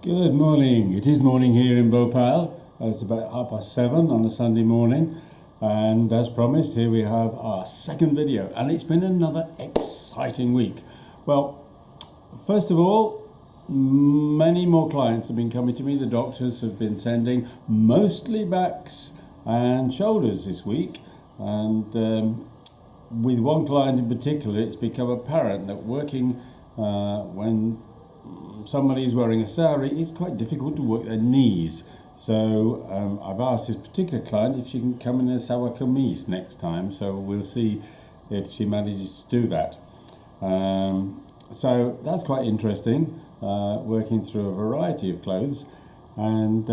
Good morning. It is morning here in Bhopal. It's about 7:30 on a Sunday morning, and as promised, here we have our second video, and it's been another exciting week. Well, first of all, many more clients have been coming to me. The doctors have been sending mostly backs and shoulders this week, and with one client in particular, it's become apparent that working when somebody's wearing a sari, it's quite difficult to work their knees. So I've asked this particular client if she can come in a sawa kameez next time. So we'll see if she manages to do that. So that's quite interesting, working through a variety of clothes. And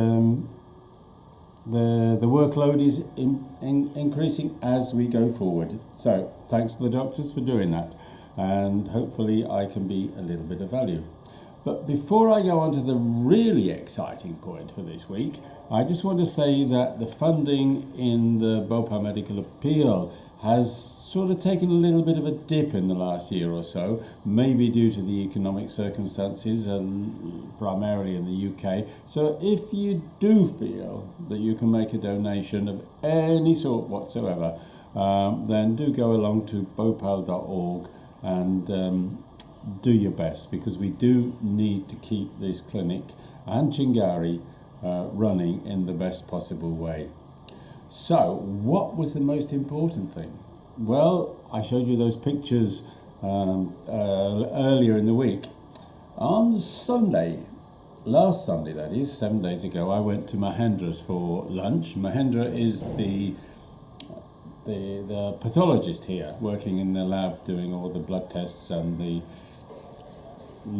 the workload is increasing as we go forward. So thanks to the doctors for doing that. And hopefully I can be a little bit of value. But before I go on to the really exciting point for this week, I just want to say that the funding in the Bhopal Medical Appeal has sort of taken a little bit of a dip in the last year or so, maybe due to the economic circumstances, primarily in the UK. So if you do feel that you can make a donation of any sort whatsoever, then do go along to bhopal.org and do your best, because we do need to keep this clinic and Chingari running in the best possible way. So what was the most important thing? Well, I showed you those pictures earlier in the week. On Sunday, last Sunday that is, 7 days ago, I went to Mahendra's for lunch. Mahendra is the pathologist here, working in the lab doing all the blood tests and the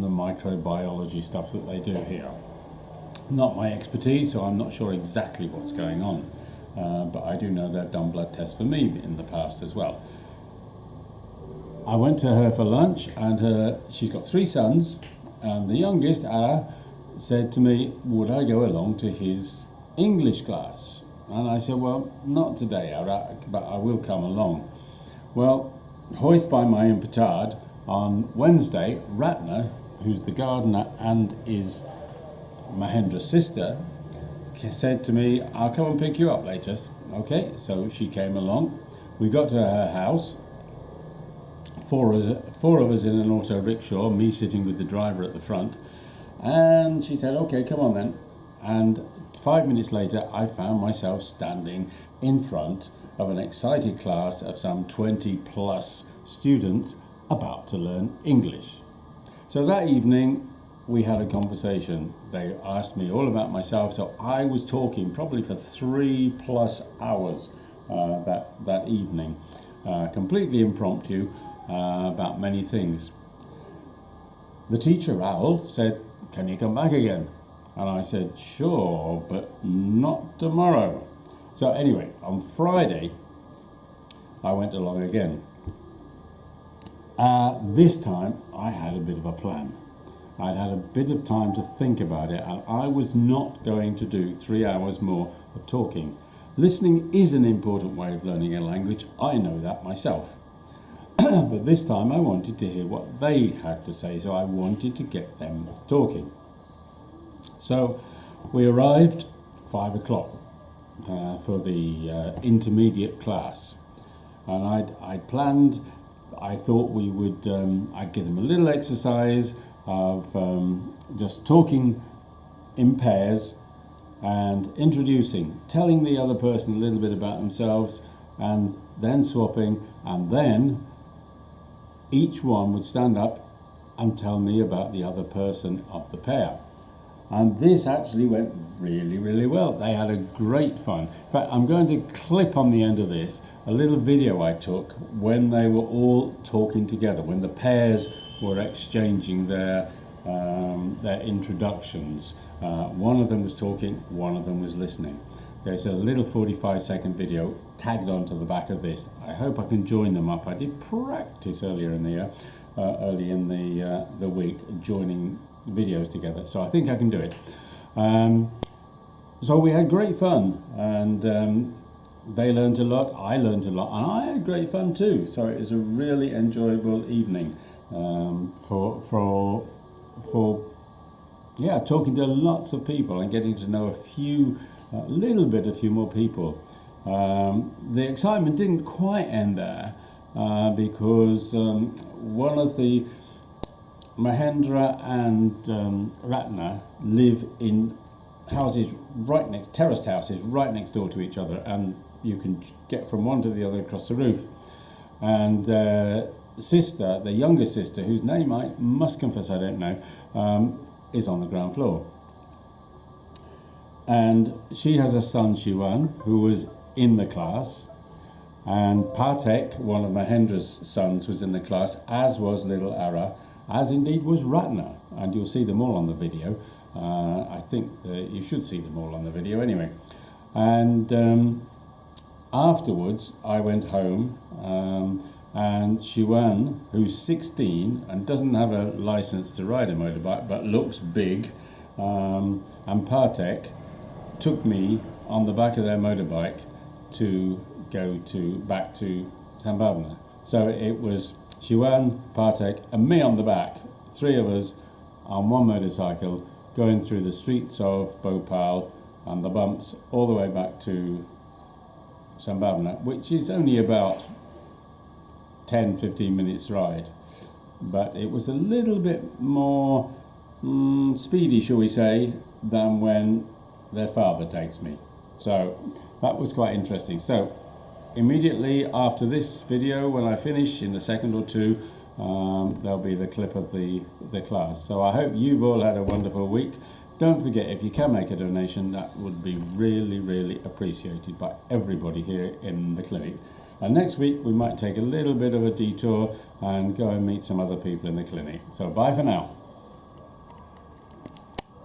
microbiology stuff that they do here. Not my expertise, so I'm not sure exactly what's going on, but I do know they've done blood tests for me in the past as well. I went to her for lunch, and she's got 3 sons, and the youngest, Ara, said to me, would I go along to his English class? And I said, well, not today, Ara, but I will come along. Well, hoist by my own petard, on Wednesday, Ratna, who's the gardener and is Mahendra's sister, said to me, I'll come and pick you up later. Okay, so she came along. We got to her house, four of us in an auto rickshaw, me sitting with the driver at the front, and she said, okay, come on then. And 5 minutes later, I found myself standing in front of an excited class of some 20 plus students about to learn English. So that evening we had a conversation. They asked me all about myself, so I was talking probably for 3+ hours that evening, completely impromptu, about many things. The teacher, Raoul, said, can you come back again? And I said, sure, but not tomorrow. So anyway, on Friday I went along again. This time I had a bit of a plan. I'd had a bit of time to think about it, and I was not going to do 3 hours more of talking. Listening is an important way of learning a language. I know that myself. But this time I wanted to hear what they had to say, so I wanted to get them talking. So we arrived 5 o'clock for the intermediate class, and I'd planned. I thought we would, I'd give them a little exercise of just talking in pairs and introducing, telling the other person a little bit about themselves, and then swapping, and then each one would stand up and tell me about the other person of the pair. And this actually went really, really well. They had a great fun. In fact, I'm going to clip on the end of this a little video I took when they were all talking together, when the pairs were exchanging their introductions. One of them was talking, one of them was listening. There's a little 45-second video tagged onto the back of this. I hope I can join them up. I did practice earlier in the year, early in the week, joining videos together, so I think I can do it. So we had great fun, and they learned a lot, I learned a lot, and I had great fun too. So it was a really enjoyable evening for yeah, talking to lots of people and getting to know a few more people. The excitement didn't quite end there because one of the Mahendra and Ratna live in houses terraced houses right next door to each other, and you can get from one to the other across the roof. And sister, the youngest sister, whose name I must confess I don't know, is on the ground floor. And she has a son, Shiwan, who was in the class, and Patek, one of Mahendra's sons, was in the class, as was little Ara, as indeed was Ratna, and you'll see them all on the video. I think that you should see them all on the video anyway. And afterwards I went home, and Shiwan, who's 16 and doesn't have a license to ride a motorbike but looks big, and Patek took me on the back of their motorbike to go back to Sambhavana. So it was Shiwan, Patek and me on the back, three of us on one motorcycle going through the streets of Bhopal and the bumps all the way back to Sambhavana, which is only about 10-15 minutes ride, but it was a little bit more speedy, shall we say, than when their father takes me. So that was quite interesting. So immediately after this video, when I finish in a second or two, there'll be the clip of the class. So I hope you've all had a wonderful week. Don't forget, if you can make a donation, that would be really, really appreciated by everybody here in the clinic. And next week we might take a little bit of a detour and go and meet some other people in the clinic. So bye for now.